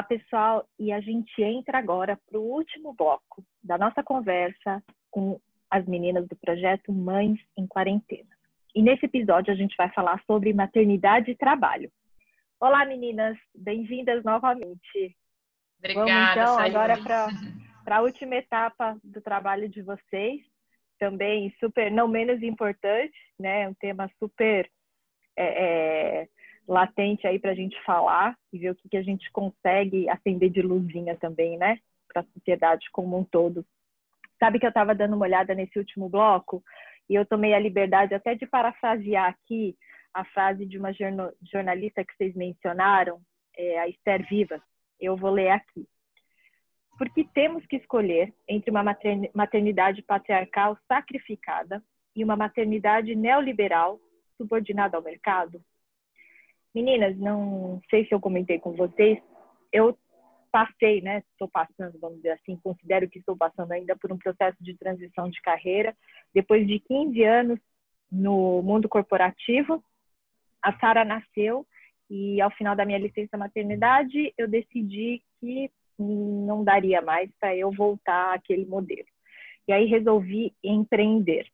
pessoal, e a gente entra agora para o último bloco da nossa conversa com as meninas do projeto Mães em Quarentena. E nesse episódio a gente vai falar sobre maternidade e trabalho. Olá, meninas, bem-vindas novamente. Obrigada, vamos então Sayuri. agora para a última etapa do trabalho de vocês, também super, não menos importante, né? Um tema super latente aí para a gente falar e ver o que a gente consegue acender de luzinha também, né? Para a sociedade como um todo. Sabe que eu estava dando uma olhada nesse último bloco e eu tomei a liberdade até de parafrasear aqui a frase de uma jornalista que vocês mencionaram, a Esther Vivas. Eu vou ler aqui. Porque temos que escolher entre uma maternidade patriarcal sacrificada e uma maternidade neoliberal subordinada ao mercado? Meninas, não sei se eu comentei com vocês, eu passei, né? Estou passando, vamos dizer assim, considero que estou passando ainda por um processo de transição de carreira. Depois de 15 anos no mundo corporativo, a Sara nasceu e ao final da minha licença maternidade eu decidi que não daria mais para eu voltar àquele modelo. E aí resolvi empreender,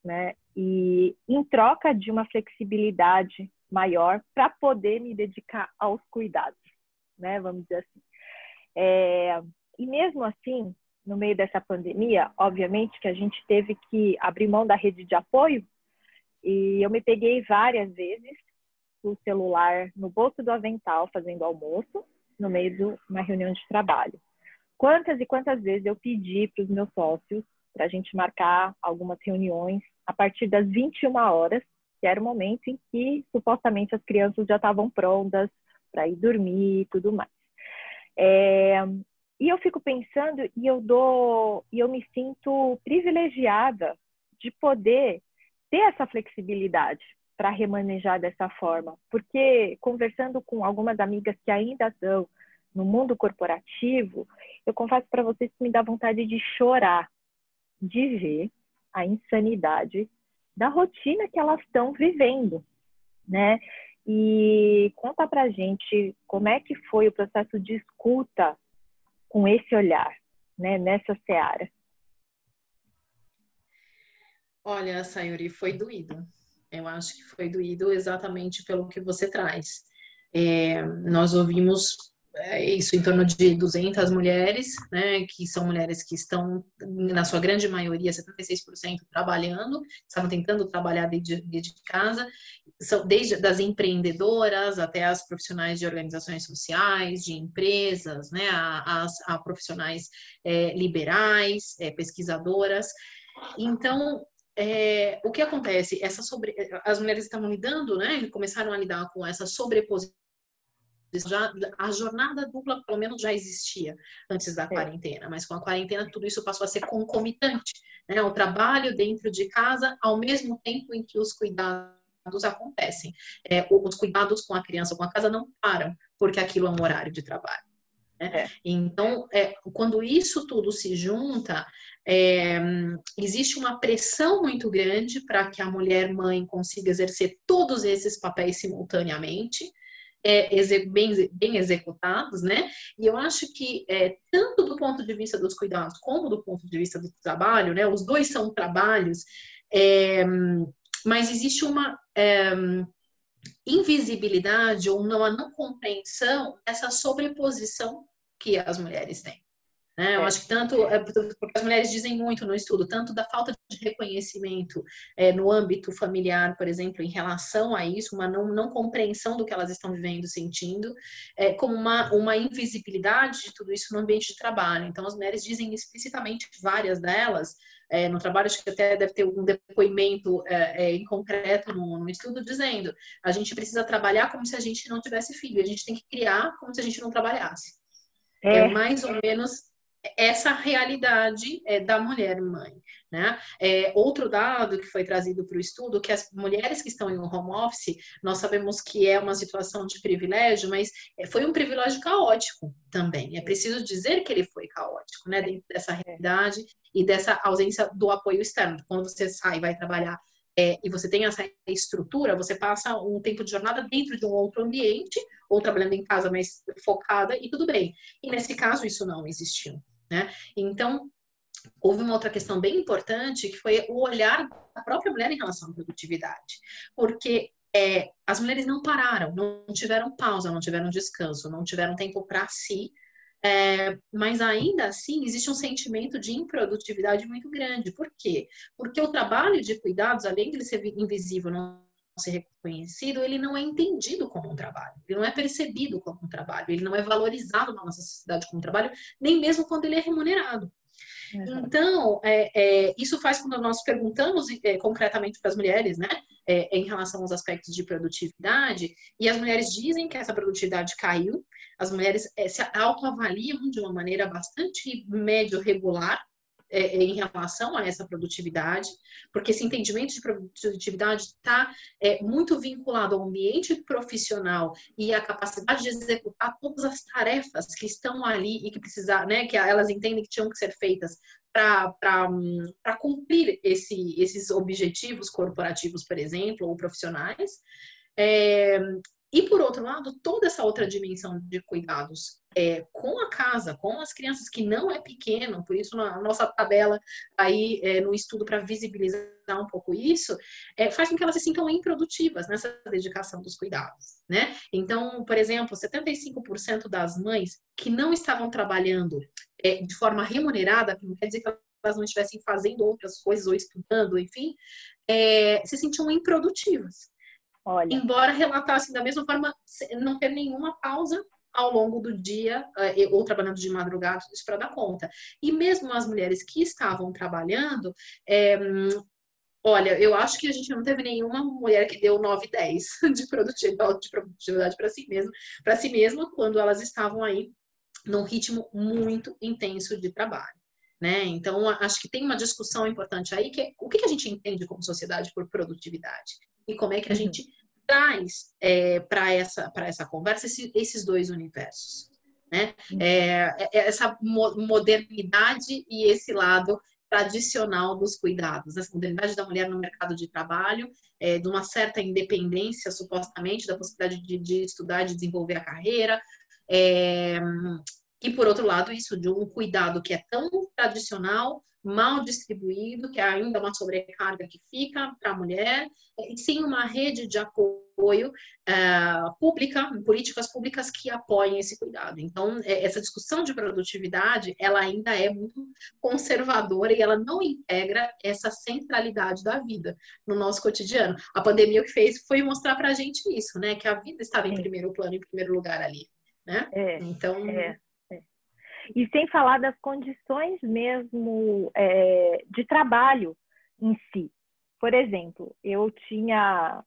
né? E em troca de uma flexibilidade maior para poder me dedicar aos cuidados, né? Vamos dizer assim. E mesmo assim, no meio dessa pandemia, obviamente que a gente teve que abrir mão da rede de apoio e eu me peguei várias vezes com o celular no bolso do avental fazendo almoço no meio de uma reunião de trabalho. Quantas e quantas vezes eu pedi para os meus sócios para a gente marcar algumas reuniões a partir das 21 horas, que era o momento em que supostamente as crianças já estavam prontas para ir dormir e tudo mais. E eu fico pensando e eu me sinto privilegiada de poder ter essa flexibilidade para remanejar dessa forma, porque conversando com algumas amigas que ainda estão no mundo corporativo, eu confesso para vocês que me dá vontade de chorar, de ver a insanidade da rotina que elas estão vivendo, né? E conta pra gente como é que foi o processo de escuta com esse olhar, né, nessa seara. Olha, Sayuri, foi doído. Eu acho que foi doído exatamente pelo que você traz. Nós ouvimos isso em torno de 200 mulheres, né, que são mulheres que estão, na sua grande maioria, 76% trabalhando, estavam tentando trabalhar de casa, são desde das empreendedoras até as profissionais de organizações sociais, de empresas, né, a profissionais liberais, pesquisadoras. Então, o que acontece? As mulheres estavam lidando, né? Começaram a lidar com essa sobreposição. A jornada dupla, pelo menos, já existia antes da quarentena, mas com a quarentena tudo isso passou a ser concomitante, né? O trabalho dentro de casa, ao mesmo tempo em que os cuidados acontecem. Os cuidados com a criança ou com a casa não param, porque aquilo é um horário de trabalho. Né? Então, quando isso tudo se junta, existe uma pressão muito grande para que a mulher mãe consiga exercer todos esses papéis simultaneamente, bem executados, né? E eu acho que tanto do ponto de vista dos cuidados como do ponto de vista do trabalho, né? Os dois são trabalhos, mas existe uma invisibilidade ou uma não compreensão dessa sobreposição que as mulheres têm. Né? Eu acho que tanto, porque as mulheres dizem muito no estudo, tanto da falta de reconhecimento no âmbito familiar, por exemplo, em relação a isso, uma não compreensão do que elas estão vivendo, sentindo, como uma invisibilidade de tudo isso no ambiente de trabalho. Então, as mulheres dizem explicitamente, várias delas, no trabalho, acho que até deve ter algum depoimento em concreto no estudo, dizendo a gente precisa trabalhar como se a gente não tivesse filho, a gente tem que criar como se a gente não trabalhasse. Mais ou menos essa realidade da mulher mãe, né? Outro dado que foi trazido para o estudo, que as mulheres que estão em um home office, nós sabemos que é uma situação de privilégio, mas foi um privilégio caótico também. É preciso dizer que ele foi caótico, né? Dentro dessa realidade e dessa ausência do apoio externo. Quando você sai e vai trabalhar e você tem essa estrutura, você passa um tempo de jornada dentro de um outro ambiente, ou trabalhando em casa, mas focada, e tudo bem. E nesse caso, isso não existiu, né? Então, houve uma outra questão bem importante, que foi o olhar da própria mulher em relação à produtividade. Porque as mulheres não pararam, não tiveram pausa, não tiveram descanso, não tiveram tempo para si, mas ainda assim existe um sentimento de improdutividade muito grande. Por quê? Porque o trabalho de cuidados, além de ele ser invisível, não ser reconhecido, ele não é entendido como um trabalho, ele não é percebido como um trabalho, ele não é valorizado na nossa sociedade como um trabalho, nem mesmo quando ele é remunerado. Então, isso faz quando nós perguntamos concretamente para as mulheres, né, em relação aos aspectos de produtividade, e as mulheres dizem que essa produtividade caiu, as mulheres se autoavaliam de uma maneira bastante médio regular, em relação a essa produtividade, porque esse entendimento de produtividade está muito vinculado ao ambiente profissional e à capacidade de executar todas as tarefas que estão ali e que precisar, né, que elas entendem que tinham que ser feitas para cumprir esses objetivos corporativos, por exemplo, ou profissionais. E, por outro lado, toda essa outra dimensão de cuidados com a casa, com as crianças, que não é pequeno, por isso na nossa tabela aí no estudo para visibilizar um pouco isso, faz com que elas se sintam improdutivas nessa dedicação dos cuidados, né? Então, por exemplo, 75% das mães que não estavam trabalhando de forma remunerada, que não quer dizer que elas não estivessem fazendo outras coisas ou estudando, enfim, se sentiam improdutivas. Olha. Embora relatassem da mesma forma, não ter nenhuma pausa ao longo do dia, ou trabalhando de madrugada, isso para dar conta. E mesmo as mulheres que estavam trabalhando, olha, eu acho que a gente não teve nenhuma mulher que deu 9, 10 de produtividade para si mesma, quando elas estavam aí num ritmo muito intenso de trabalho. Né? Então, acho que tem uma discussão importante aí, que é o que a gente entende como sociedade por produtividade e como é que a gente traz para essa conversa esses dois universos. Né? Essa modernidade e esse lado tradicional dos cuidados, essa modernidade da mulher no mercado de trabalho, de uma certa independência, supostamente, da possibilidade de estudar, de desenvolver a carreira, e, por outro lado, isso de um cuidado que é tão tradicional, mal distribuído, que é ainda uma sobrecarga que fica para a mulher, e sim uma rede de apoio pública, políticas públicas que apoiem esse cuidado. Então, essa discussão de produtividade, ela ainda é muito conservadora e ela não integra essa centralidade da vida no nosso cotidiano. A pandemia o que fez foi mostrar para a gente isso, né? Que a vida estava em primeiro plano, em primeiro lugar ali. Né? Então... E sem falar das condições mesmo de trabalho em si. Por exemplo, eu tinha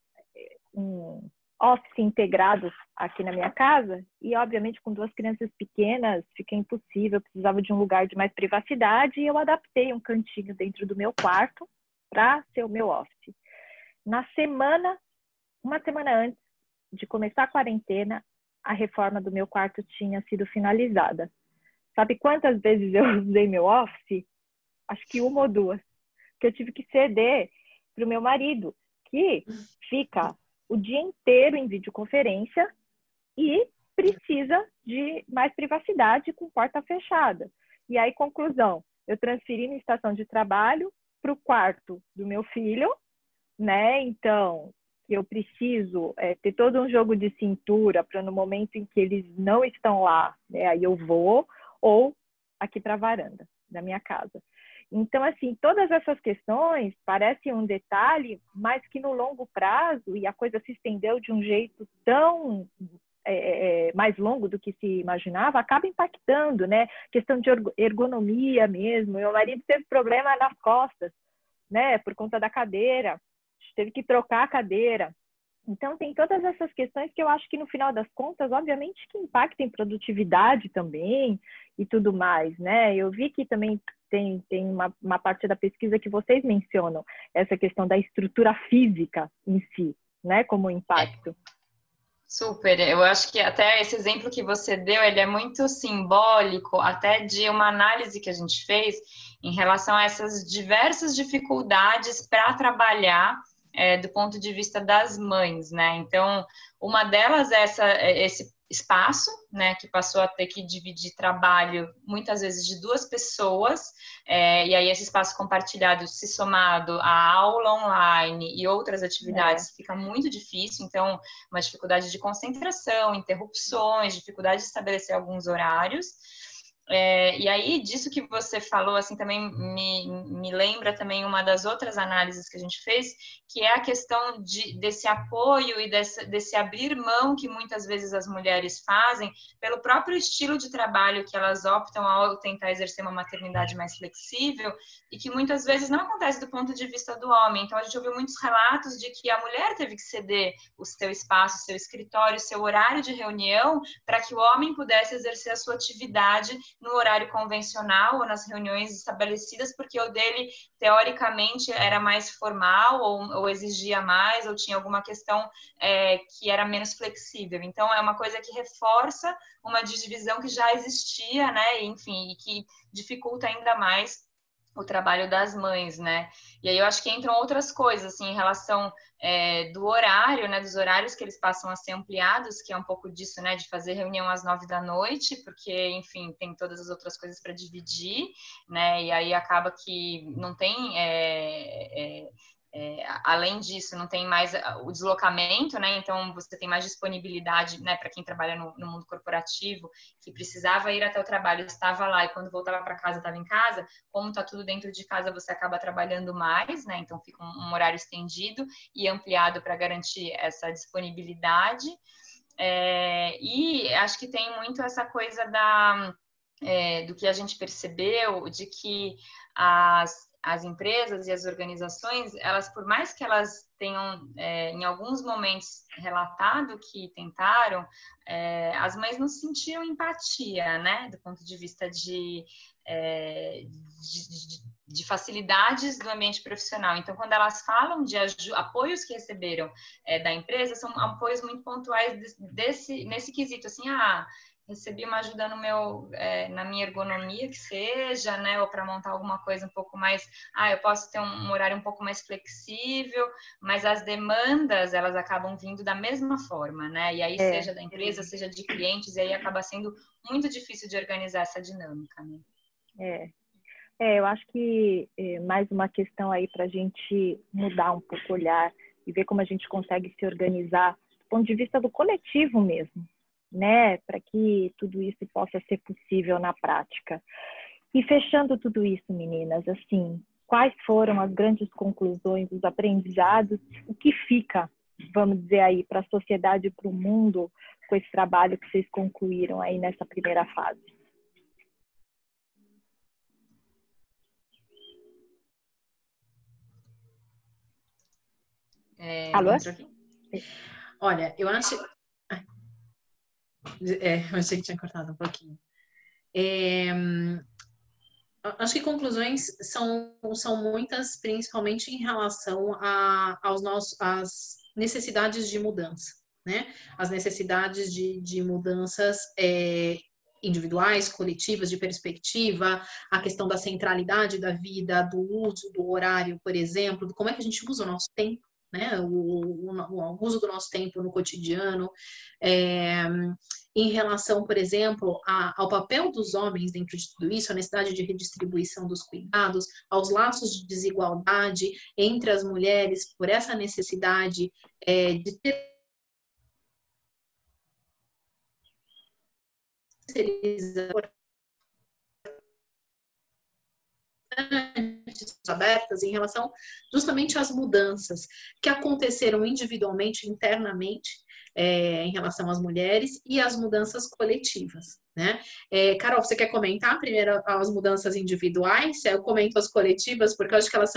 um office integrado aqui na minha casa e, obviamente, com 2 crianças pequenas, fica impossível, eu precisava de um lugar de mais privacidade e eu adaptei um cantinho dentro do meu quarto para ser o meu office. Uma semana antes de começar a quarentena, a reforma do meu quarto tinha sido finalizada. Sabe quantas vezes eu usei meu office? Acho que 1 ou 2. Que eu tive que ceder para o meu marido, que fica o dia inteiro em videoconferência e precisa de mais privacidade com porta fechada. E aí, conclusão, eu transferi minha estação de trabalho para o quarto do meu filho, né? Então, eu preciso ter todo um jogo de cintura para no momento em que eles não estão lá, né? Aí eu vou, ou aqui para a varanda da minha casa. Então, assim, todas essas questões parecem um detalhe, mas que no longo prazo, e a coisa se estendeu de um jeito tão mais longo do que se imaginava, acaba impactando, né? Questão de ergonomia mesmo. Meu marido teve problema nas costas, né? Por conta da cadeira, teve que trocar a cadeira. Então, tem todas essas questões que eu acho que, no final das contas, obviamente que impactam em produtividade também e tudo mais, né? Eu vi que também tem uma parte da pesquisa que vocês mencionam, essa questão da estrutura física em si, né? Como impacto. Super, eu acho que até esse exemplo que você deu, ele é muito simbólico, até de uma análise que a gente fez em relação a essas diversas dificuldades para trabalhar do ponto de vista das mães, né? Então, uma delas é esse espaço, né, que passou a ter que dividir trabalho muitas vezes de 2 pessoas, e aí esse espaço compartilhado, se somado à aula online e outras atividades, fica muito difícil. Então, uma dificuldade de concentração, interrupções, dificuldade de estabelecer alguns horários. E aí, disso que você falou, assim, também me lembra também uma das outras análises que a gente fez, que é a questão desse apoio e desse abrir mão que muitas vezes as mulheres fazem pelo próprio estilo de trabalho que elas optam ao tentar exercer uma maternidade mais flexível, e que muitas vezes não acontece do ponto de vista do homem. Então, a gente ouviu muitos relatos de que a mulher teve que ceder o seu espaço, o seu escritório, o seu horário de reunião, para que o homem pudesse exercer a sua atividade no horário convencional ou nas reuniões estabelecidas, porque o dele, teoricamente, era mais formal ou exigia mais, ou tinha alguma questão que era menos flexível. Então, é uma coisa que reforça uma divisão que já existia, né? Enfim, e que dificulta ainda mais o trabalho das mães, né? E aí eu acho que entram outras coisas, assim, em relação do horário, né? Dos horários que eles passam a ser ampliados, que é um pouco disso, né? De fazer reunião às 9 da noite, porque, enfim, tem todas as outras coisas para dividir, né? E aí acaba que não tem... além disso, não tem mais o deslocamento, né? Então você tem mais disponibilidade, né, para quem trabalha no mundo corporativo, que precisava ir até o trabalho, estava lá, e quando voltava para casa, estava em casa. Como está tudo dentro de casa, você acaba trabalhando mais, né? Então fica um horário estendido e ampliado para garantir essa disponibilidade. E acho que tem muito essa coisa do que a gente percebeu, de que as empresas e as organizações, elas, por mais que elas tenham, em alguns momentos, relatado que tentaram, as mães não sentiam empatia, né, do ponto de vista de facilidades do ambiente profissional. Então, quando elas falam de apoios que receberam da empresa, são apoios muito pontuais nesse quesito, assim, recebi uma ajuda na minha ergonomia, que seja, né, ou para montar alguma coisa um pouco mais, eu posso ter um horário um pouco mais flexível, mas as demandas, elas acabam vindo da mesma forma, né, e aí seja da empresa, seja de clientes, e aí acaba sendo muito difícil de organizar essa dinâmica, né. Eu acho que mais uma questão aí para a gente mudar um pouco o olhar e ver como a gente consegue se organizar do ponto de vista do coletivo mesmo, né? Para que tudo isso possa ser possível na prática. E fechando tudo isso, meninas, assim, quais foram as grandes conclusões, os aprendizados, o que fica, vamos dizer aí, para a sociedade e para o mundo com esse trabalho que vocês concluíram aí nessa primeira fase? Alô? Olha, eu acho... eu achei que tinha cortado um pouquinho. Acho que conclusões são muitas, principalmente em relação às necessidades de mudança, né? As necessidades de mudanças individuais, coletivas, de perspectiva, a questão da centralidade da vida, do uso do horário, por exemplo, de como é que a gente usa o nosso tempo, né? O uso do nosso tempo no cotidiano, em relação, por exemplo, ao papel dos homens dentro de tudo isso, a necessidade de redistribuição dos cuidados, aos laços de desigualdade entre as mulheres, por essa necessidade de ter abertas em relação justamente às mudanças que aconteceram individualmente, internamente, em relação às mulheres e às mudanças coletivas, né? Carol, você quer comentar primeiro as mudanças individuais? Eu comento as coletivas, porque eu acho que elas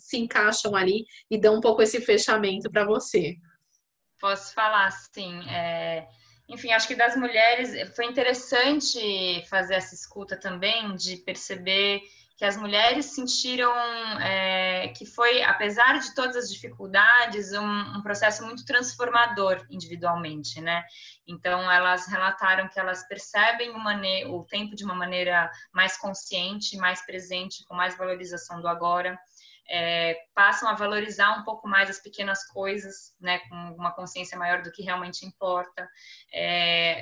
se encaixam ali e dão um pouco esse fechamento para você. Posso falar, sim. Enfim, acho que das mulheres foi interessante fazer essa escuta também, de perceber que as mulheres sentiram que foi, apesar de todas as dificuldades, um processo muito transformador individualmente, né? Então, elas relataram que elas percebem o tempo de uma maneira mais consciente, mais presente, com mais valorização do agora. passam a valorizar um pouco mais as pequenas coisas, né, com uma consciência maior do que realmente importa.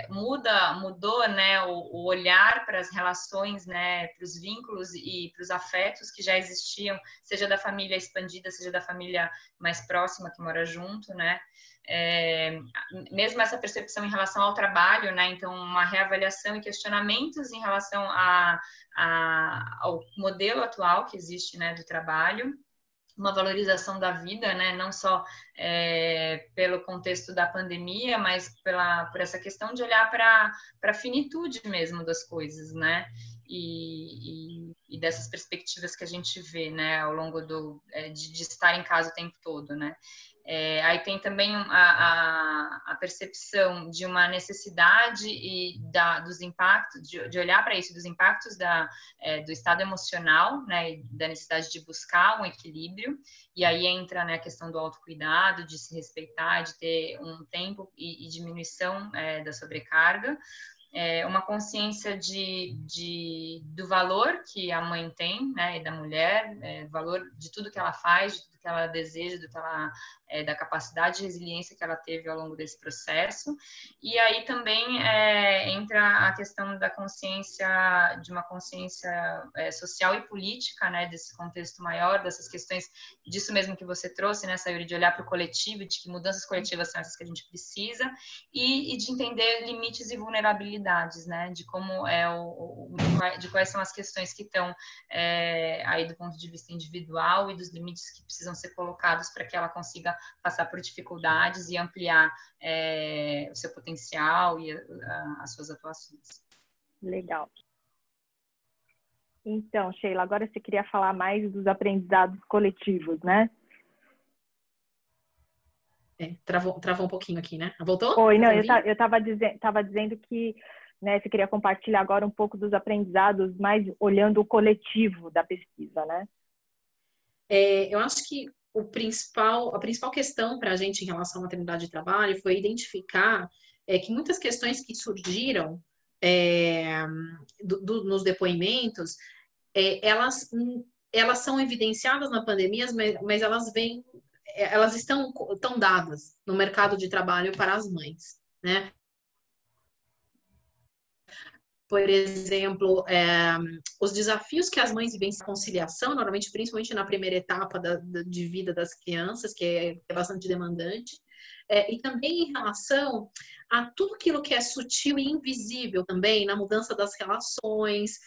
Mudou, né, o olhar para as relações, né, para os vínculos e para os afetos que já existiam, seja da família expandida, seja da família mais próxima que mora junto, né? Mesmo essa percepção em relação ao trabalho, né? Então, uma reavaliação e questionamentos em relação ao modelo atual que existe, né, do trabalho, uma valorização da vida, né? Não só pelo contexto da pandemia, mas por essa questão de olhar para a finitude mesmo das coisas, né? E dessas perspectivas que a gente vê, né, ao longo de estar em casa o tempo todo, né? Aí tem também a percepção de uma necessidade dos impactos, de olhar para isso, dos impactos do estado emocional, né, e da necessidade de buscar um equilíbrio, e aí entra, né, a questão do autocuidado, de se respeitar, de ter um tempo e diminuição da sobrecarga. Uma consciência do valor que a mãe tem, né, e da mulher, valor de tudo que ela faz, de tudo que ela deseja, da capacidade de resiliência que ela teve ao longo desse processo. E aí também entra a questão da consciência, de uma consciência social e política, né, desse contexto maior, dessas questões, disso mesmo que você trouxe, né, Sayuri, de olhar para o coletivo, de que mudanças coletivas são essas que a gente precisa, e de entender limites e vulnerabilidades, né, de como de quais são as questões que estão aí do ponto de vista individual e dos limites que precisam ser colocados para que ela consiga passar por dificuldades e ampliar o seu potencial e as suas atuações. Legal. Então, Sheila, agora você queria falar mais dos aprendizados coletivos, né? Travou um pouquinho aqui, né? Voltou? Oi, não, eu estava dizendo que, né, você queria compartilhar agora um pouco dos aprendizados, mais olhando o coletivo da pesquisa, né? Eu acho que a principal questão para a gente em relação à maternidade e trabalho foi identificar que muitas questões que surgiram nos depoimentos, elas são evidenciadas na pandemia, mas elas estão dadas no mercado de trabalho para as mães, né? Por exemplo, os desafios que as mães vivem em conciliação, normalmente, principalmente na primeira etapa de vida das crianças, que é bastante demandante, e também em relação a tudo aquilo que é sutil e invisível também, na mudança das relações.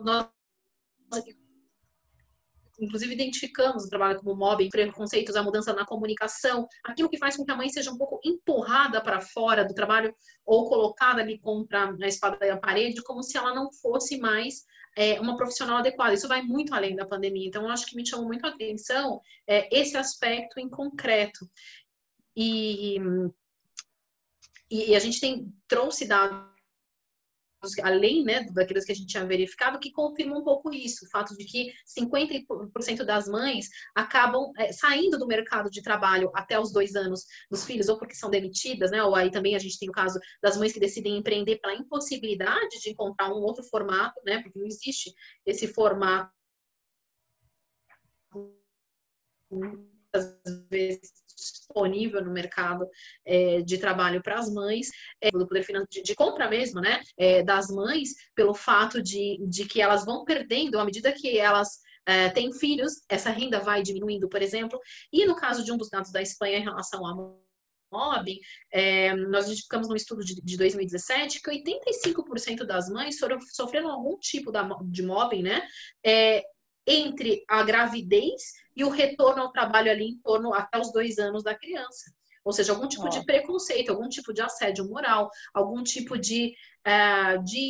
Nós inclusive identificamos o trabalho como mobbing, preconceitos, a mudança na comunicação, aquilo que faz com que a mãe seja um pouco empurrada para fora do trabalho ou colocada ali contra a espada e a parede, como se ela não fosse mais uma profissional adequada. Isso vai muito além da pandemia. Então, eu acho que me chamou muito a atenção esse aspecto em concreto. E a gente trouxe dados, além, né, daqueles que a gente tinha verificado, que confirma um pouco isso, o fato de que 50% das mães acabam saindo do mercado de trabalho até os 2 anos dos filhos, ou porque são demitidas, né, ou aí também a gente tem o caso das mães que decidem empreender pela impossibilidade de encontrar um outro formato, né, porque não existe esse formato às vezes disponível no mercado de trabalho para as mães, do poder financeiro, de compra mesmo, né, das mães, pelo fato de que elas vão perdendo, à medida que elas têm filhos, essa renda vai diminuindo, por exemplo. E no caso de um dos dados da Espanha em relação a mobbing, nós identificamos num estudo de 2017 que 85% das mães sofreram algum tipo de mobbing, né, entre a gravidez e o retorno ao trabalho ali em torno até os 2 anos da criança. Ou seja, algum tipo de preconceito, algum tipo de assédio moral, algum tipo de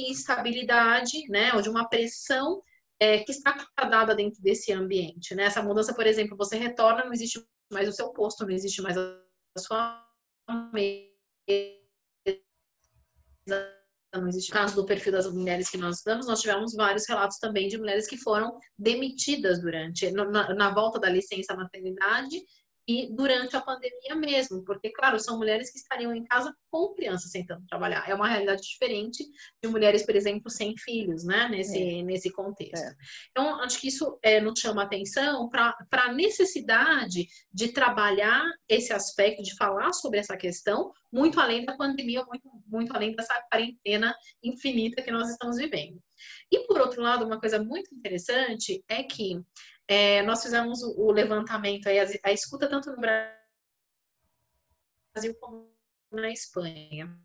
instabilidade, né, ou de uma pressão que está dada dentro desse ambiente, né? Essa mudança, por exemplo, você retorna, não existe mais o seu posto, não existe mais a sua mesa, não existe. No caso do perfil das mulheres que nós estudamos, nós tivemos vários relatos também de mulheres que foram demitidas na volta da licença maternidade e durante a pandemia mesmo, porque, claro, são mulheres que estariam em casa com crianças tentando trabalhar. É uma realidade diferente de mulheres, por exemplo, sem filhos, né, nesse contexto. Então, acho que isso nos chama atenção para a necessidade de trabalhar esse aspecto, de falar sobre essa questão, muito além da pandemia, muito além dessa quarentena infinita que nós estamos vivendo. E, por outro lado, uma coisa muito interessante é que nós fizemos o levantamento, a escuta tanto no Brasil como na Espanha.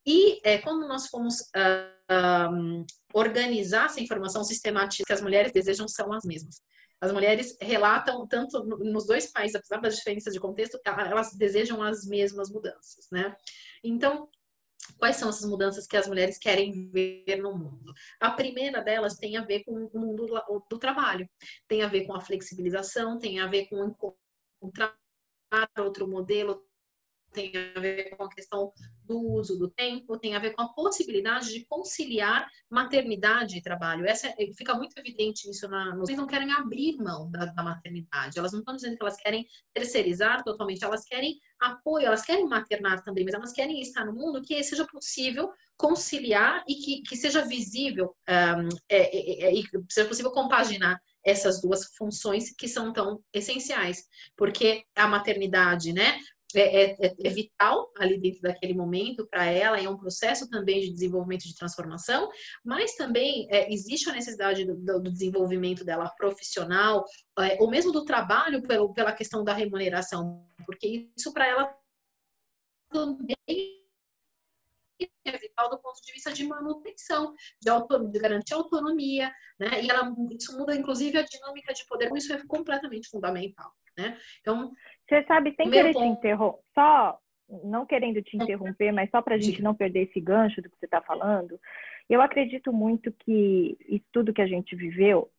E quando nós fomos organizar essa informação sistemática, que as mulheres desejam são as mesmas. As mulheres relatam, tanto nos dois países, apesar das diferenças de contexto, elas desejam as mesmas mudanças, né? Então, quais são essas mudanças que as mulheres querem ver no mundo? A primeira delas tem a ver com o mundo do trabalho, tem a ver com a flexibilização, tem a ver com encontrar outro modelo, tem a ver com a questão do uso do tempo, tem a ver com a possibilidade de conciliar maternidade e trabalho. Fica muito evidente isso. Eles não querem abrir mão da maternidade, elas não estão dizendo que elas querem terceirizar totalmente, elas querem apoio, elas querem maternar também, mas elas querem estar no mundo que seja possível conciliar e que seja visível, e seja possível compaginar essas duas funções que são tão essenciais, porque a maternidade, né, é vital ali dentro daquele momento para ela, é um processo também de desenvolvimento, de transformação, mas também existe a necessidade do desenvolvimento dela profissional, ou mesmo do trabalho pela questão da remuneração, porque isso para ela também é vital do ponto de vista de manutenção, de garantir autonomia, né? E isso muda, inclusive, a dinâmica de poder, isso é completamente fundamental, né? Então, você sabe, sem querer te interromper, só não querendo te interromper, mas só para a gente não perder esse gancho do que você está falando, eu acredito muito que isso tudo que a gente viveu,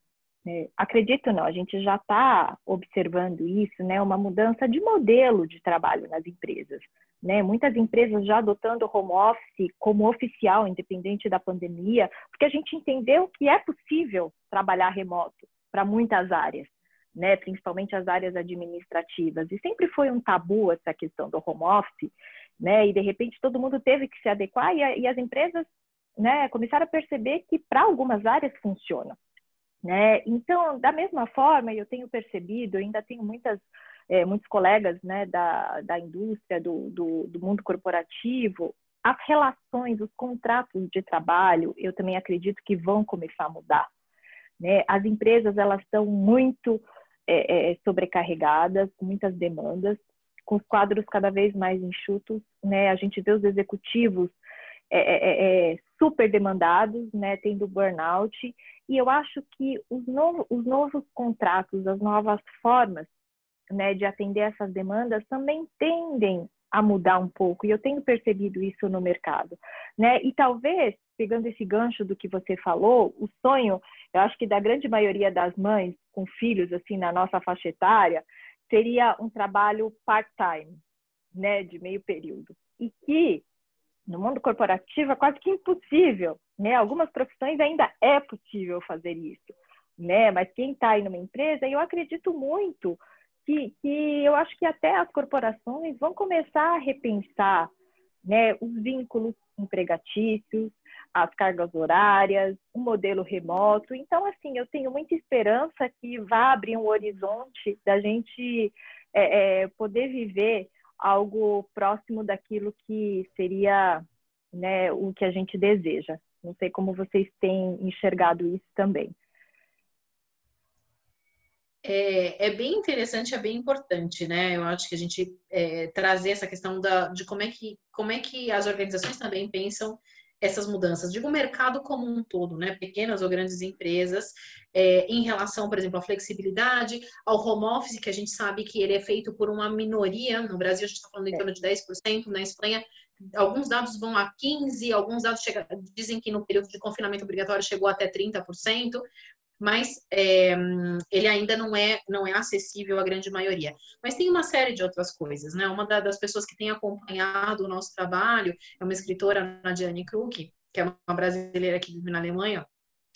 acredito não, a gente já está observando isso, né? Uma mudança de modelo de trabalho nas empresas. Né? Muitas empresas já adotando home office como oficial, independente da pandemia, porque a gente entendeu que é possível trabalhar remoto para muitas áreas, né? Principalmente as áreas administrativas. E sempre foi um tabu essa questão do home office, né? E de repente todo mundo teve que se adequar e as empresas, né, começaram a perceber que para algumas áreas funciona. Né? Então, da mesma forma, eu tenho percebido, eu ainda tenho muitos colegas, né, da indústria, do mundo corporativo, as relações, os contratos de trabalho, eu também acredito que vão começar a mudar. Né? As empresas, elas estão muito sobrecarregadas, com muitas demandas, com os quadros cada vez mais enxutos. Né? A gente vê os executivos super demandados, né, tendo burnout, e eu acho que os novos contratos, as novas formas, né, de atender essas demandas também tendem a mudar um pouco, e eu tenho percebido isso no mercado, né? E talvez, pegando esse gancho do que você falou, o sonho, eu acho que da grande maioria das mães com filhos, assim, na nossa faixa etária, seria um trabalho part-time, né, de meio período, e que no mundo corporativo é quase que impossível, né? Algumas profissões ainda é possível fazer isso, né? Mas quem está aí numa empresa, eu acredito muito que eu acho que até as corporações vão começar a repensar, né, os vínculos empregatícios, as cargas horárias, o modelo remoto. Então, assim, eu tenho muita esperança que vá abrir um horizonte da gente poder viver algo próximo daquilo que seria, né, o que a gente deseja. Não sei como vocês têm enxergado isso também. É bem interessante, é bem importante, né? Eu acho que a gente trazer essa questão de como é que as organizações também pensam essas mudanças. Digo, o mercado como um todo, né? Pequenas ou grandes empresas, em relação, por exemplo, à flexibilidade, ao home office, que a gente sabe que ele é feito por uma minoria. No Brasil, a gente está falando em torno de 10%, na Espanha, alguns dados vão a 15%, alguns dados dizem que no período de confinamento obrigatório chegou até 30%. Mas ele ainda não é acessível à grande maioria. Mas tem uma série de outras coisas, né? Uma das pessoas que tem acompanhado o nosso trabalho é uma escritora, Nadiane Krug, que é uma brasileira que vive na Alemanha.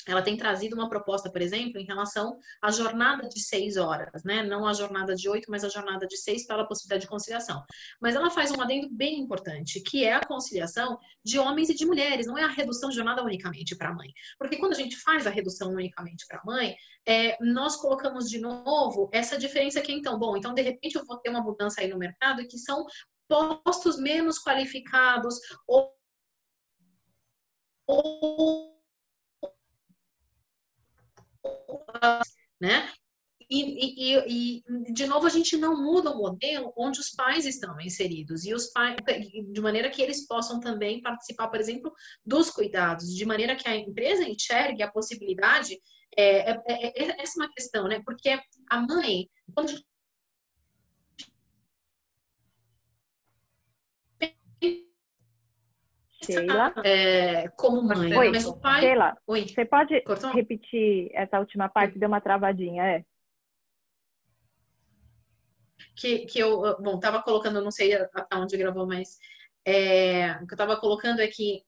ela tem trazido uma proposta, por exemplo, em relação à jornada de 6 horas, né? Não a jornada de 8, mas a jornada de 6 para a possibilidade de conciliação. Mas ela faz um adendo bem importante, que é a conciliação de homens e de mulheres, não é a redução de jornada unicamente para a mãe. Porque quando a gente faz a redução unicamente para a mãe, nós colocamos de novo essa diferença que, então, bom, então de repente eu vou ter uma mudança aí no mercado que são postos menos qualificados ou né? E, de novo, a gente não muda o modelo onde os pais estão inseridos, e os pais, de maneira que eles possam também participar, por exemplo, dos cuidados, de maneira que a empresa enxergue a possibilidade. Essa é uma questão, né? Porque a mãe, quando a gente Sheila? como mãe, Oi, mas o pai. Sheila, Oi, você pode cortou? repetir essa última parte? Deu uma travadinha, Que eu, bom, estava colocando, não sei até onde gravou, mas o que eu estava colocando é que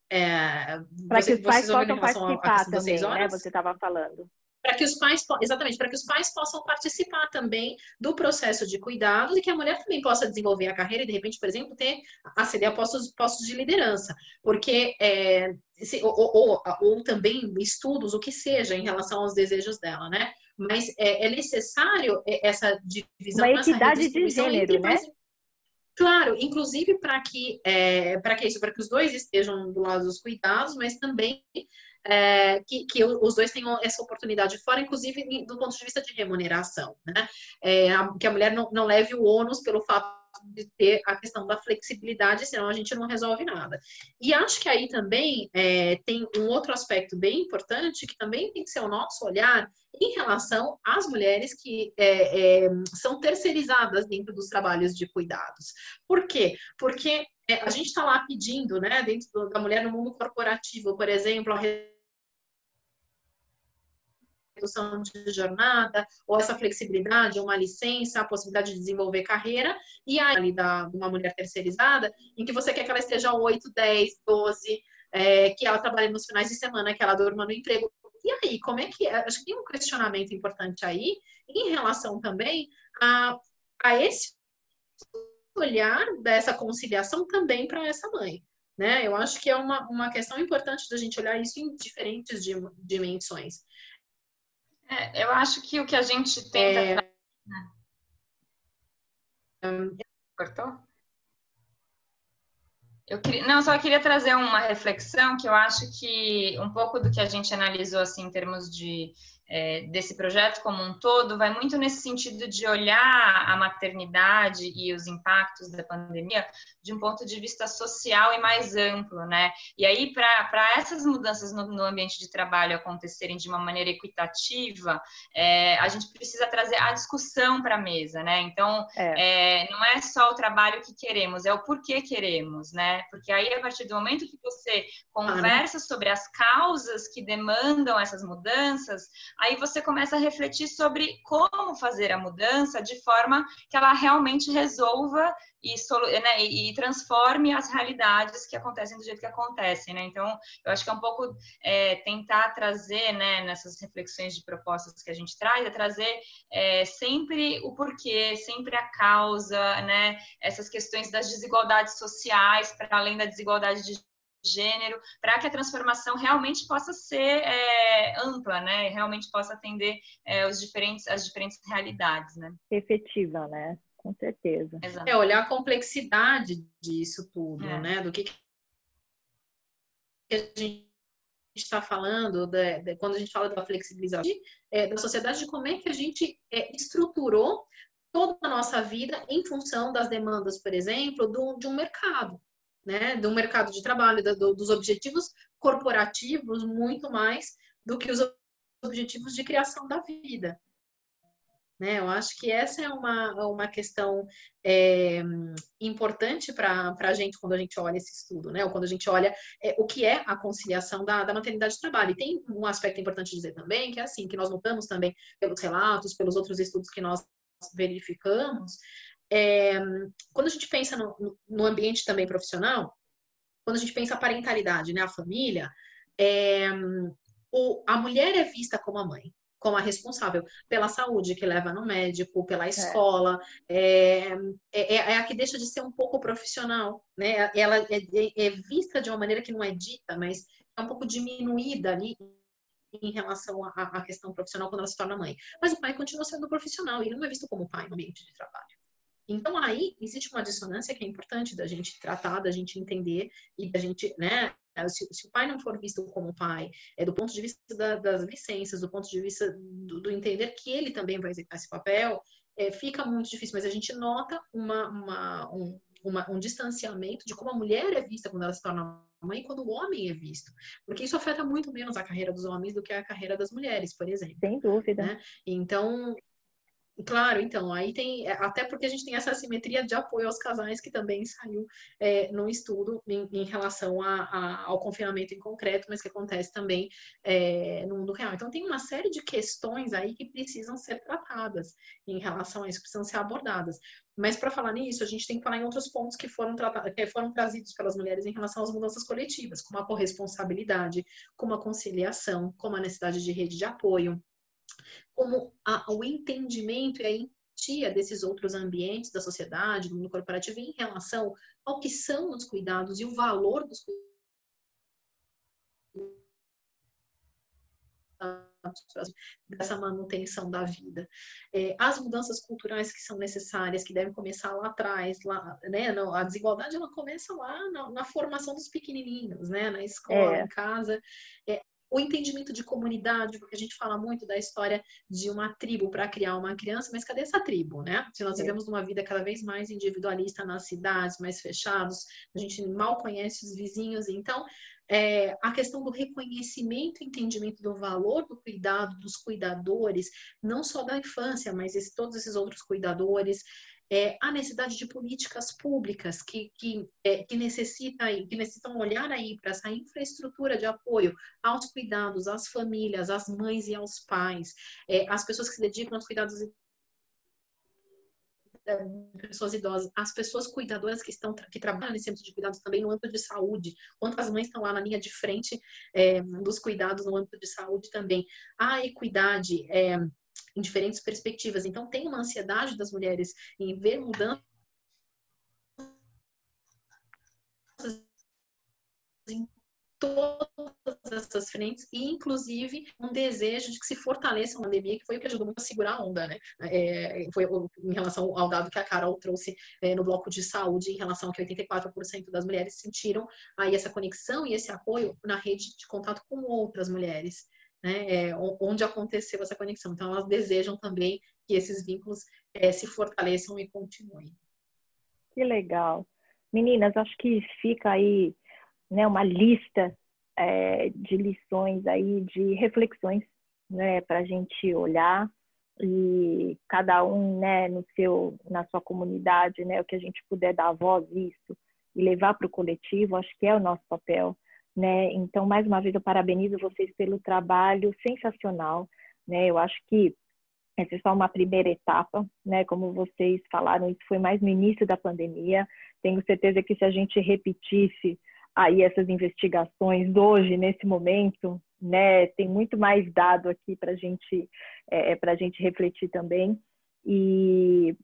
Para que os pais vocês ouviram em possam relação à participar questão das 6 também, né? horas? Você estava falando. Para que os pais, exatamente, para que os pais possam participar também do processo de cuidados e que a mulher também possa desenvolver a carreira e, de repente, por exemplo, aceder a postos de liderança. Porque, ou também estudos, o que seja, em relação aos desejos dela, né? Mas é necessário essa divisão, Uma essa equidade de redistribuição gênero, entre né? pais. Claro, inclusive para que os dois estejam do lado dos cuidados, mas também que os dois tenham essa oportunidade fora, inclusive do ponto de vista de remuneração, né? Que a mulher não leve o ônus pelo fato de ter a questão da flexibilidade, senão a gente não resolve nada. E acho que aí também tem um outro aspecto bem importante, que também tem que ser o nosso olhar em relação às mulheres que são terceirizadas dentro dos trabalhos de cuidados. Por quê? Porque a gente está lá pedindo, né, dentro da mulher no mundo corporativo, por exemplo, a redução de jornada, ou essa flexibilidade, uma licença, a possibilidade de desenvolver carreira, e aí de uma mulher terceirizada, em que você quer que ela esteja 8, 10, 12, que ela trabalhe nos finais de semana, que ela durma no emprego. E aí, como é que é? Acho que tem um questionamento importante aí, em relação também a esse olhar dessa conciliação também para essa mãe. Né? Eu acho que é uma questão importante da gente olhar isso em diferentes dimensões. Eu acho que o que a gente tenta... Cortou? Só queria trazer uma reflexão que eu acho que um pouco do que a gente analisou assim, em termos desse projeto como um todo, vai muito nesse sentido de olhar a maternidade e os impactos da pandemia de um ponto de vista social e mais amplo, né? E aí, para essas mudanças no ambiente de trabalho acontecerem de uma maneira equitativa, a gente precisa trazer a discussão para a mesa, né? Então, não é só o trabalho que queremos, é o porquê queremos, né? Porque aí, a partir do momento que você conversa sobre as causas que demandam essas mudanças, aí você começa a refletir sobre como fazer a mudança de forma que ela realmente resolva e transforme as realidades que acontecem do jeito que acontecem, né? Então, eu acho que é um pouco tentar trazer, né, nessas reflexões de propostas que a gente traz, trazer sempre o porquê, sempre a causa, né? Essas questões das desigualdades sociais, para além da desigualdade de gênero, para que a transformação realmente possa ser ampla, né? Realmente possa atender as diferentes realidades, né? Efetiva, né? Com certeza. Exato. Olhar a complexidade disso tudo, né? Do que a gente está falando, quando a gente fala da flexibilização da sociedade, de como é que a gente estruturou toda a nossa vida em função das demandas, por exemplo, de um mercado. Né, do mercado de trabalho, dos objetivos corporativos, muito mais do que os objetivos de criação da vida. Né, eu acho que essa é uma questão importante para a gente quando a gente olha esse estudo, né, ou quando a gente olha o que é a conciliação da maternidade e trabalho. E tem um aspecto importante de dizer também, que é assim, que nós notamos também pelos relatos, pelos outros estudos que nós verificamos, quando a gente pensa no ambiente também profissional, quando a gente pensa a parentalidade, né, a família, a mulher é vista como a mãe, como a responsável pela saúde, que leva no médico, pela escola, é a que deixa de ser um pouco profissional, né? Ela é vista de uma maneira que não é dita, mas é um pouco diminuída ali em relação à questão profissional quando ela se torna mãe. Mas o pai continua sendo profissional, ele não é visto como pai no ambiente de trabalho. Então, aí, existe uma dissonância que é importante da gente tratar, da gente entender e da gente, né? Se o pai não for visto como pai, do ponto de vista das licenças, do ponto de vista do entender que ele também vai executar esse papel, fica muito difícil. Mas a gente nota um distanciamento de como a mulher é vista quando ela se torna mãe e quando o homem é visto. Porque isso afeta muito menos a carreira dos homens do que a carreira das mulheres, por exemplo. Sem dúvida. Né? Então, claro, então, aí tem, até porque a gente tem essa assimetria de apoio aos casais que também saiu no estudo em relação ao confinamento em concreto, mas que acontece também no mundo real. Então, tem uma série de questões aí que precisam ser tratadas em relação a isso, precisam ser abordadas. Mas para falar nisso, a gente tem que falar em outros pontos que foram trazidos pelas mulheres em relação às mudanças coletivas, como a corresponsabilidade, como a conciliação, como a necessidade de rede de apoio, como o entendimento e a empatia desses outros ambientes da sociedade, do mundo corporativo, em relação ao que são os cuidados e o valor dos cuidados dessa manutenção da vida. As mudanças culturais que são necessárias, que devem começar lá atrás, né? A desigualdade ela começa lá na formação dos pequenininhos, né? Na escola, em casa. O entendimento de comunidade, porque a gente fala muito da história de uma tribo para criar uma criança, mas cadê essa tribo, né? Se nós vivemos numa vida cada vez mais individualista nas cidades, mais fechados, a gente mal conhece os vizinhos, então a questão do reconhecimento e entendimento do valor do cuidado, dos cuidadores, não só da infância, mas todos esses outros cuidadores, a necessidade de políticas públicas que necessitam olhar aí para essa infraestrutura de apoio aos cuidados, às famílias, às mães e aos pais, às pessoas que se dedicam aos cuidados pessoas idosas, as pessoas cuidadoras que trabalham nesse âmbito de cuidados também no âmbito de saúde, quantas mães estão lá na linha de frente dos cuidados no âmbito de saúde também, a equidade em diferentes perspectivas. Então, tem uma ansiedade das mulheres em ver mudanças em todas essas frentes e, inclusive, um desejo de que se fortaleça a pandemia, que foi o que ajudou muito a segurar a onda, né? Foi em relação ao dado que a Carol trouxe no bloco de saúde, em relação a que 84% das mulheres sentiram aí essa conexão e esse apoio na rede de contato com outras mulheres, né? Onde aconteceu essa conexão. Então, elas desejam também que esses vínculos se fortaleçam e continuem. Que legal. Meninas, acho que fica aí, né, uma lista de lições aí, de reflexões, né, para a gente olhar e cada um, né, na sua comunidade, né, o que a gente puder dar voz a isso e levar para o coletivo, acho que é o nosso papel, né? Então, mais uma vez, eu parabenizo vocês pelo trabalho sensacional, né? Eu acho que essa é só uma primeira etapa, né? Como vocês falaram, isso foi mais no início da pandemia. Tenho certeza que se a gente repetisse aí essas investigações hoje, nesse momento, né? Tem muito mais dado aqui para a gente refletir também. E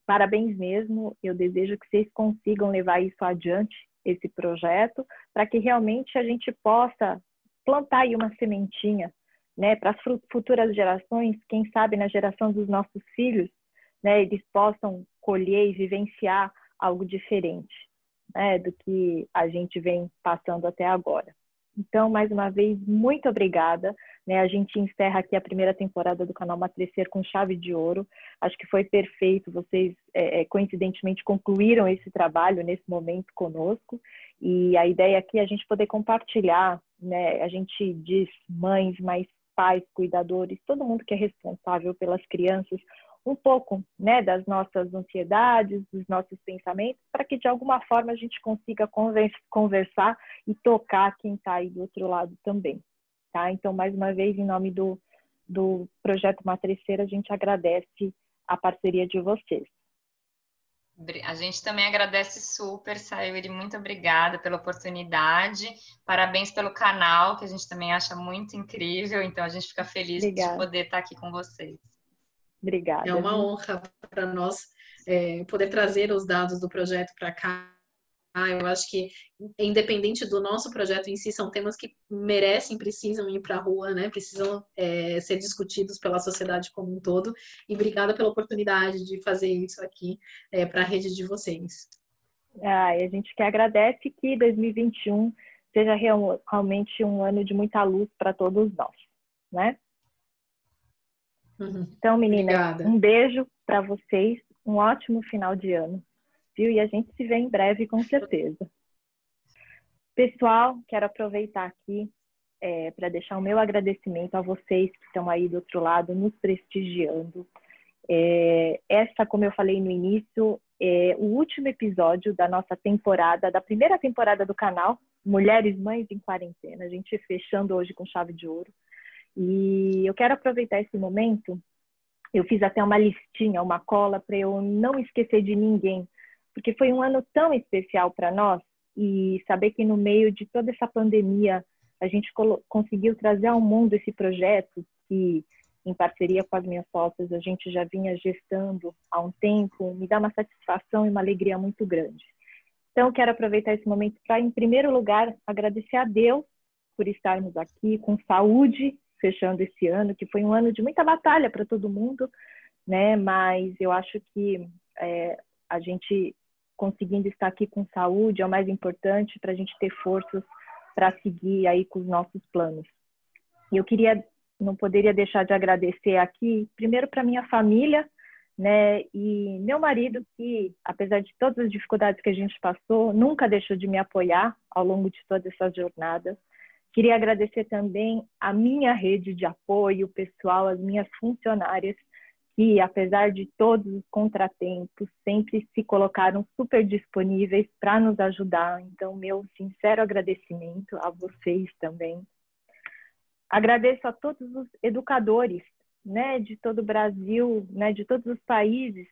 parabéns mesmo. Eu desejo que vocês consigam levar isso adiante, esse projeto, para que realmente a gente possa plantar aí uma sementinha, né, para as futuras gerações, quem sabe na geração dos nossos filhos, né, eles possam colher e vivenciar algo diferente, né, do que a gente vem passando até agora. Então, mais uma vez, muito obrigada, né? A gente encerra aqui a primeira temporada do canal Matrecer com chave de ouro. Acho que foi perfeito, vocês coincidentemente concluíram esse trabalho nesse momento conosco, e a ideia aqui é a gente poder compartilhar, né? A gente diz mães, mas pais, cuidadores, todo mundo que é responsável pelas crianças, um pouco, né, das nossas ansiedades, dos nossos pensamentos, para que de alguma forma a gente consiga conversar e tocar quem está aí do outro lado também, tá? Então, mais uma vez, em nome do Projeto Matrecer, a gente agradece a parceria de vocês. A gente também agradece super, Sayuri, muito obrigada pela oportunidade, parabéns pelo canal, que a gente também acha muito incrível, então a gente fica feliz de Obrigada. poder estar aqui com vocês. Obrigada. É uma honra para nós poder trazer os dados do projeto para cá. Eu acho que, independente do nosso projeto em si, são temas que merecem, precisam ir para a rua, né? Precisam ser discutidos pela sociedade como um todo. E obrigada pela oportunidade de fazer isso aqui para a rede de vocês. E a gente que agradece que 2021 seja realmente um ano de muita luz para todos nós, né? Então, meninas, Obrigada. um beijo para vocês, um ótimo final de ano, viu? E a gente se vê em breve, com certeza. Pessoal, quero aproveitar aqui para deixar o meu agradecimento a vocês que estão aí do outro lado, nos prestigiando. Essa, como eu falei no início, é o último episódio da nossa temporada, da primeira temporada do canal, Mulheres Mães em Quarentena. A gente fechando hoje com chave de ouro. E eu quero aproveitar esse momento, eu fiz até uma listinha, uma cola, para eu não esquecer de ninguém, porque foi um ano tão especial para nós, e saber que no meio de toda essa pandemia, a gente conseguiu trazer ao mundo esse projeto, que em parceria com as minhas sócias, a gente já vinha gestando há um tempo, me dá uma satisfação e uma alegria muito grande. Então, quero aproveitar esse momento para, em primeiro lugar, agradecer a Deus por estarmos aqui com saúde, fechando esse ano, que foi um ano de muita batalha para todo mundo, né? Mas eu acho que a gente conseguindo estar aqui com saúde é o mais importante para a gente ter forças para seguir aí com os nossos planos. E eu não poderia deixar de agradecer aqui, primeiro para minha família, né? E meu marido, que apesar de todas as dificuldades que a gente passou, nunca deixou de me apoiar ao longo de toda essa jornada. Queria agradecer também a minha rede de apoio pessoal, as minhas funcionárias, que apesar de todos os contratempos, sempre se colocaram super disponíveis para nos ajudar. Então, meu sincero agradecimento a vocês também. Agradeço a todos os educadores, né, de todo o Brasil, né, de todos os países,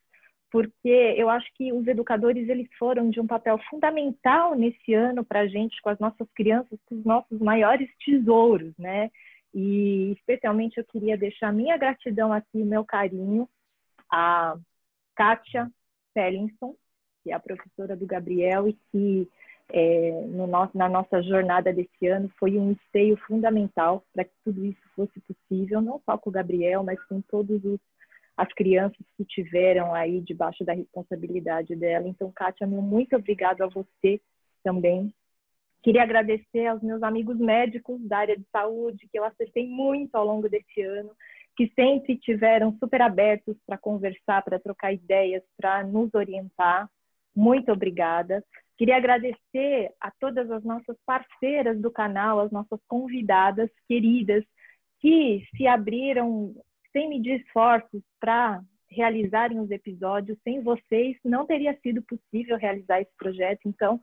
porque eu acho que os educadores eles foram de um papel fundamental nesse ano para a gente, com as nossas crianças, com os nossos maiores tesouros, né? E especialmente eu queria deixar minha gratidão aqui, meu carinho, a Kátia Pellinson, que é a professora do Gabriel e que na nossa jornada desse ano foi um esteio fundamental para que tudo isso fosse possível, não só com o Gabriel, mas com todos as crianças que tiveram aí debaixo da responsabilidade dela. Então, Kátia, muito obrigado a você também. Queria agradecer aos meus amigos médicos da área de saúde, que eu acessei muito ao longo desse ano, que sempre tiveram super abertos para conversar, para trocar ideias, para nos orientar. Muito obrigada. Queria agradecer a todas as nossas parceiras do canal, as nossas convidadas queridas, que se abriram sem medir esforços para realizarem os episódios. Sem vocês, não teria sido possível realizar esse projeto. Então,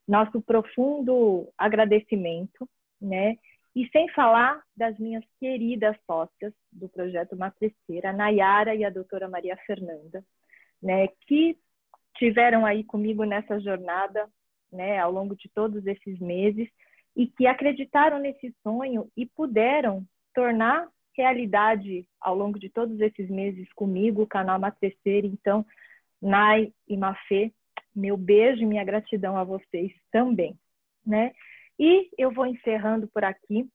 nosso profundo agradecimento, né? E sem falar das minhas queridas sócias do Projeto Matrescer, a Nayara e a doutora Maria Fernanda, né? Que tiveram aí comigo nessa jornada, né? Ao longo de todos esses meses e que acreditaram nesse sonho e puderam tornar realidade ao longo de todos esses meses comigo, o canal Matrescer. Então, Nay e Mafê, meu beijo e minha gratidão a vocês também, né? E eu vou encerrando por aqui,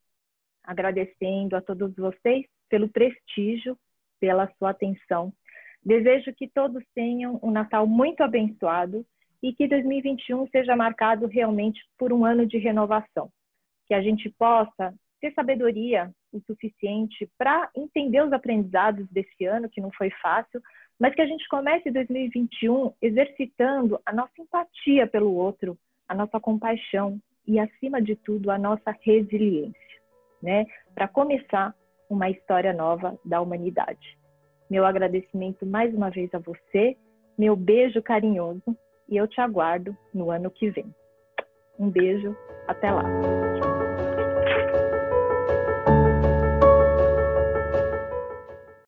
agradecendo a todos vocês pelo prestígio, pela sua atenção. Desejo que todos tenham um Natal muito abençoado e que 2021 seja marcado realmente por um ano de renovação. Que a gente possa ter sabedoria o suficiente para entender os aprendizados desse ano, que não foi fácil, mas que a gente comece 2021 exercitando a nossa empatia pelo outro, a nossa compaixão e, acima de tudo, a nossa resiliência, né? Para começar uma história nova da humanidade. Meu agradecimento mais uma vez a você, meu beijo carinhoso e eu te aguardo no ano que vem. Um beijo, até lá.